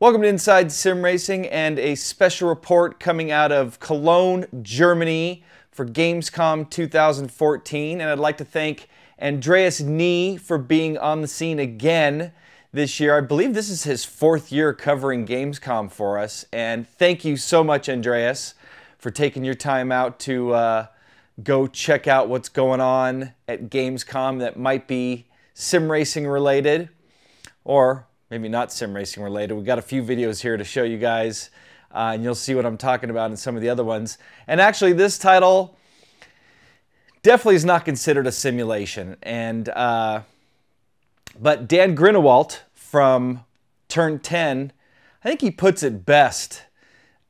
Welcome to Inside Sim Racing and a special report coming out of Cologne, Germany for Gamescom 2014. And I'd like to thank Andreas Nie for being on the scene again this year. I believe this is his 4th year covering Gamescom for us. And thank you so much, Andreas, for taking your time out to go check out what's going on at Gamescom that might be sim racing related, or maybe not sim racing related. We've got a few videos here to show you guys, and you'll see what I'm talking about in some of the other ones. And actually, this title definitely is not considered a simulation. And but Dan Grinewalt from Turn 10, I think he puts it best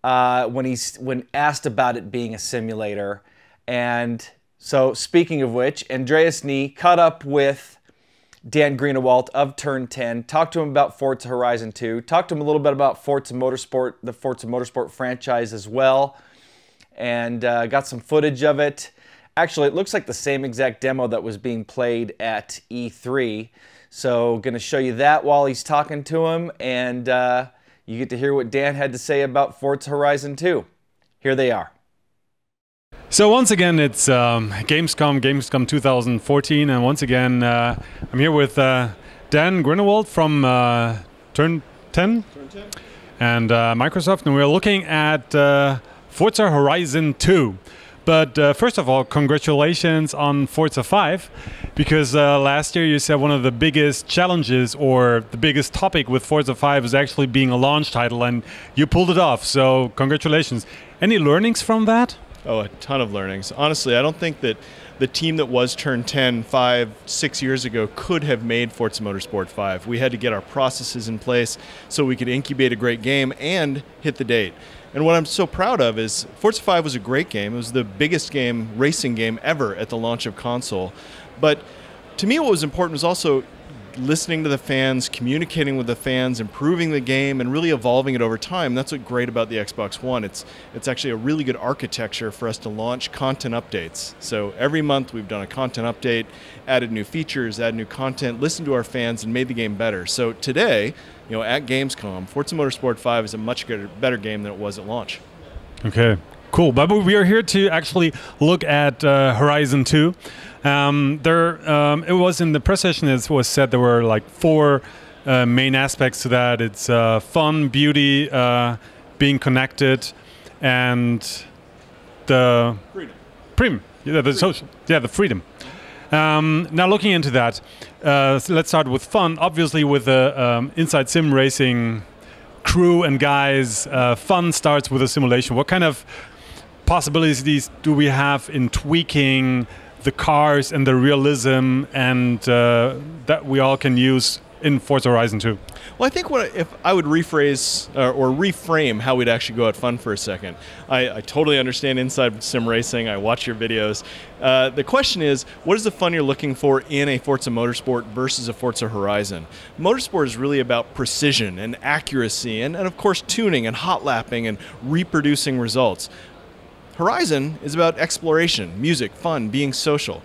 when asked about it being a simulator. And so, speaking of which, Andreas Nie caught up with Dan Grinewalt of Turn 10, talked to him about Forza Horizon 2, talked to him a little bit about Forza Motorsport, the Forza Motorsport franchise as well, and got some footage of it. Actually, it looks like the same exact demo that was being played at E3, so going to show you that while he's talking to him, and you get to hear what Dan had to say about Forza Horizon 2. Here they are. So once again, it's Gamescom 2014, and once again, I'm here with Dan Grinewalt from Turn 10 and Microsoft, and we're looking at Forza Horizon 2. But first of all, congratulations on Forza 5, because last year you said one of the biggest challenges or the biggest topic with Forza 5 is actually being a launch title, and you pulled it off, so congratulations. Any learnings from that? Oh, a ton of learnings. Honestly, I don't think that the team that was Turn 10 5-6 years ago could have made Forza Motorsport 5. We had to get our processes in place so we could incubate a great game and hit the date. And what I'm so proud of is Forza 5 was a great game. It was the biggest game, racing game ever at the launch of console. But to me, what was important was also listening to the fans, communicating with the fans, improving the game, and really evolving it over time. That's what's great about the Xbox One. It's actually a really good architecture for us to launch content updates. So every month we've done a content update, added new features, added new content, listened to our fans, and made the game better. So today, you know, at Gamescom, Forza Motorsport 5 is a much better game than it was at launch. Okay, cool. But we are here to actually look at Horizon 2. It was in the press session, it was said there were like 4 main aspects to that. It's fun, beauty, being connected, and the freedom. The freedom. Now looking into that, so let's start with fun. Obviously, with the Inside Sim Racing crew and guys, fun starts with a simulation. What kind of possibilities do we have in tweaking the cars and the realism and that we all can use in Forza Horizon 2? Well, I think if I would rephrase or reframe how we'd actually go at fun for a second. I totally understand Inside Sim Racing. I watch your videos. The question is, what is the fun you're looking for in a Forza Motorsport versus a Forza Horizon? Motorsport is really about precision and accuracy and of course, tuning and hot lapping and reproducing results. Horizon is about exploration, music, fun, being social.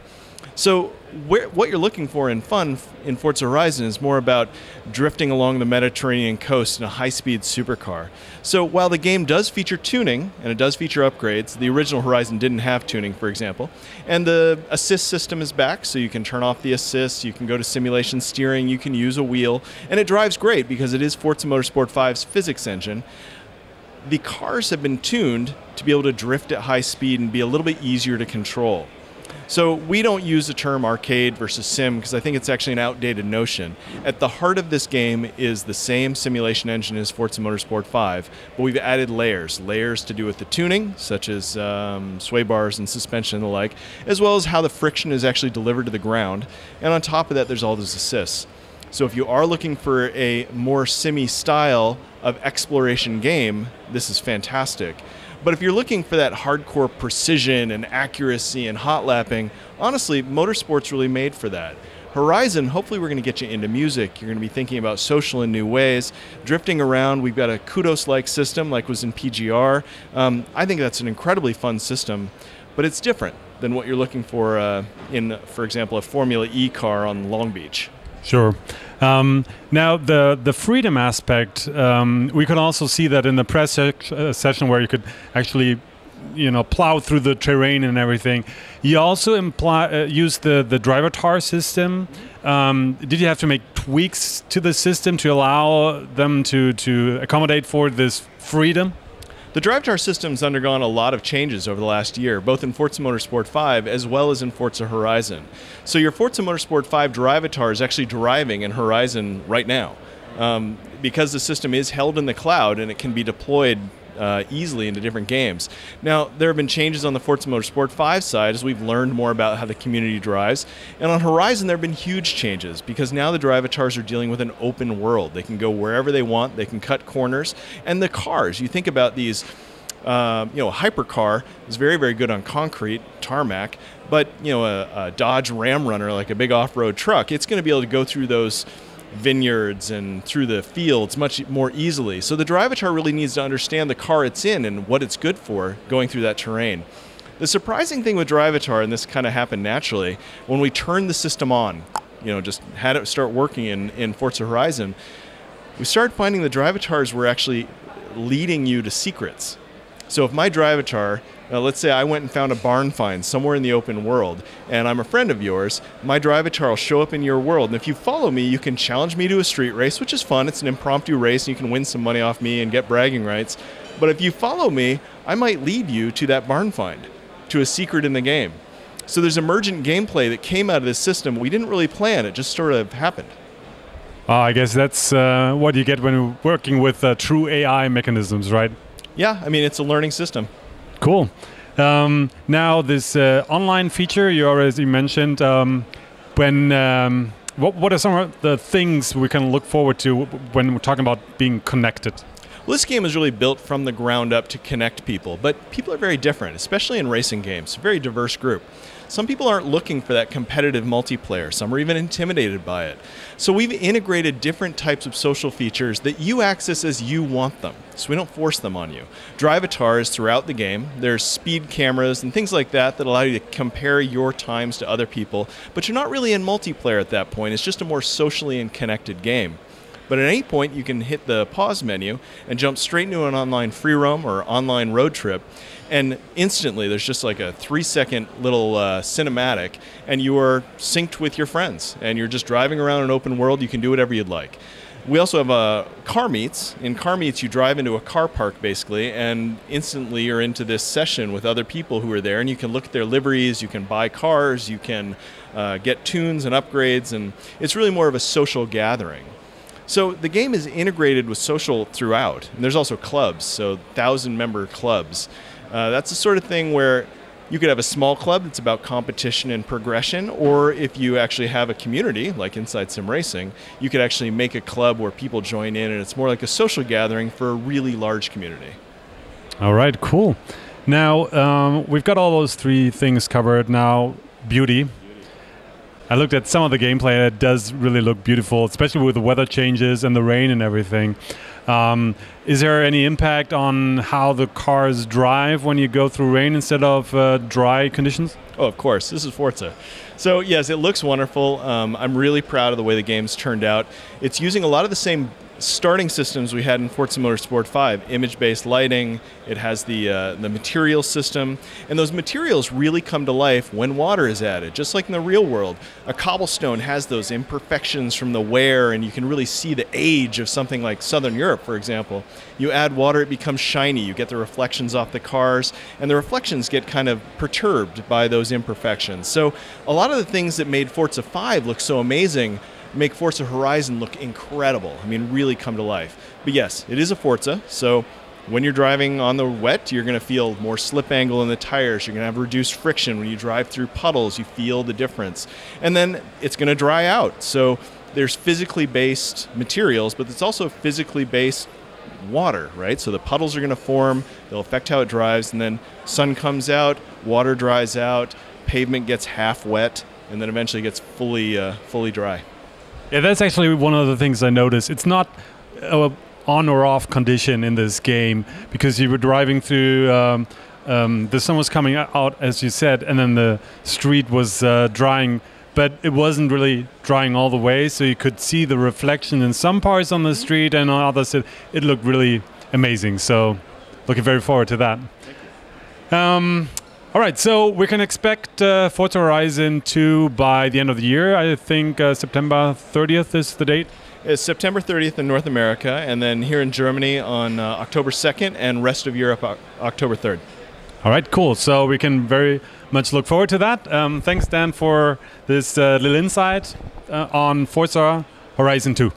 So what you're looking for in fun in Forza Horizon is more about drifting along the Mediterranean coast in a high-speed supercar. So while the game does feature tuning, and it does feature upgrades, the original Horizon didn't have tuning, for example, and the assist system is back, so you can turn off the assist, you can go to simulation steering, you can use a wheel, and it drives great because it is Forza Motorsport 5's physics engine. The cars have been tuned to be able to drift at high speed and be a little bit easier to control. So we don't use the term arcade versus sim because I think it's actually an outdated notion. At the heart of this game is the same simulation engine as Forza Motorsport 5, but we've added layers to do with the tuning, such as sway bars and suspension and the like, as well as how the friction is actually delivered to the ground. And on top of that, there's all those assists. So if you are looking for a more simmy style of exploration game, this is fantastic. But if you're looking for that hardcore precision and accuracy and hot lapping, honestly, Motorsport's really made for that. Horizon, hopefully we're going to get you into music. You're going to be thinking about social in new ways. Drifting around, we've got a kudos-like system like was in PGR. I think that's an incredibly fun system, but it's different than what you're looking for in, for example, a Formula E car on Long Beach. Sure. Now, the freedom aspect, we could also see that in the press session where you could actually, plow through the terrain and everything. You also use the Drivatar system. Did you have to make tweaks to the system to allow them to accommodate for this freedom? The Drivatar system's undergone a lot of changes over the last year, both in Forza Motorsport 5 as well as in Forza Horizon. So your Forza Motorsport 5 Drivatar is actually driving in Horizon right now. Because the system is held in the cloud and it can be deployed easily into different games. Now, there have been changes on the Forza Motorsport 5 side as we've learned more about how the community drives. And on Horizon, there have been huge changes because now the Drivatars are dealing with an open world. They can go wherever they want, they can cut corners. And the cars, you think about these, a hypercar is very, very good on concrete, tarmac, but a Dodge Ram Runner, like a big off-road truck, it's going to be able to go through those vineyards and through the fields much more easily. So the Drivatar really needs to understand the car it's in and what it's good for going through that terrain. The surprising thing with Drivatar, and this kind of happened naturally, when we turned the system on, just had it start working in Forza Horizon, we started finding the Drivatars were actually leading you to secrets. So if my Drivatar, let's say I went and found a barn find somewhere in the open world, and I'm a friend of yours, my Drivatar will show up in your world. And if you follow me, you can challenge me to a street race, which is fun. It's an impromptu race, and you can win some money off me and get bragging rights. But if you follow me, I might lead you to that barn find, to a secret in the game. So there's emergent gameplay that came out of this system. We didn't really plan. It just sort of happened. I guess that's what you get when you're working with true AI mechanisms, right? Yeah, I mean, it's a learning system. Cool. Now, this online feature you already mentioned, what are some of the things we can look forward to when we're talking about being connected? Well, this game is really built from the ground up to connect people, but people are very different, especially in racing games. A very diverse group. Some people aren't looking for that competitive multiplayer. Some are even intimidated by it. So we've integrated different types of social features that you access as you want them. So we don't force them on you. Drivatar is throughout the game. There's speed cameras and things like that that allow you to compare your times to other people, but you're not really in multiplayer at that point. It's just a more socially and connected game. But at any point, you can hit the pause menu and jump straight into an online free roam or online road trip. And instantly, there's just like a 3-second little cinematic, and you are synced with your friends. And you're just driving around an open world. You can do whatever you'd like. We also have car meets. In car meets, you drive into a car park, basically, and instantly you're into this session with other people who are there. And you can look at their liveries. You can buy cars. You can get tunes and upgrades. And it's really more of a social gathering. So the game is integrated with social throughout. And there's also clubs, so 1,000-member clubs. That's the sort of thing where you could have a small club that's about competition and progression, or if you actually have a community, like Inside Sim Racing, you could actually make a club where people join in, and it's more like a social gathering for a really large community. All right, cool. Now, we've got all those three things covered. Now, beauty. I looked at some of the gameplay and it does really look beautiful, especially with the weather changes and the rain and everything. Is there any impact on how the cars drive when you go through rain instead of dry conditions? Oh, of course. This is Forza. So yes, it looks wonderful. I'm really proud of the way the game's turned out. It's using a lot of the same starting systems we had in Forza Motorsport 5, image-based lighting. It has the material system, and those materials really come to life when water is added, just like in the real world. A cobblestone has those imperfections from the wear, and you can really see the age of something like Southern Europe, for example. You add water, it becomes shiny. You get the reflections off the cars, and the reflections get kind of perturbed by those imperfections. So a lot of the things that made Forza 5 look so amazing make Forza Horizon look incredible. I mean, really come to life. But yes, it is a Forza, so when you're driving on the wet, you're going to feel more slip angle in the tires. You're going to have reduced friction. When you drive through puddles, you feel the difference. And then it's going to dry out. So there's physically based materials, but it's also physically based water, right? So the puddles are going to form, they'll affect how it drives, and then sun comes out, water dries out, pavement gets half wet, and then eventually gets fully dry. Yeah, that's actually one of the things I noticed. It's not on or off condition in this game because you were driving through, the sun was coming out, as you said, and then the street was drying but it wasn't really drying all the way, so you could see the reflection in some parts on the street, and on others it looked really amazing. So looking very forward to that. All right, so we can expect Forza Horizon 2 by the end of the year. I think September 30th is the date. It's September 30th in North America, and then here in Germany on October 2nd, and rest of Europe October 3rd. All right, cool. So we can very much look forward to that. Thanks, Dan, for this little insight on Forza Horizon 2.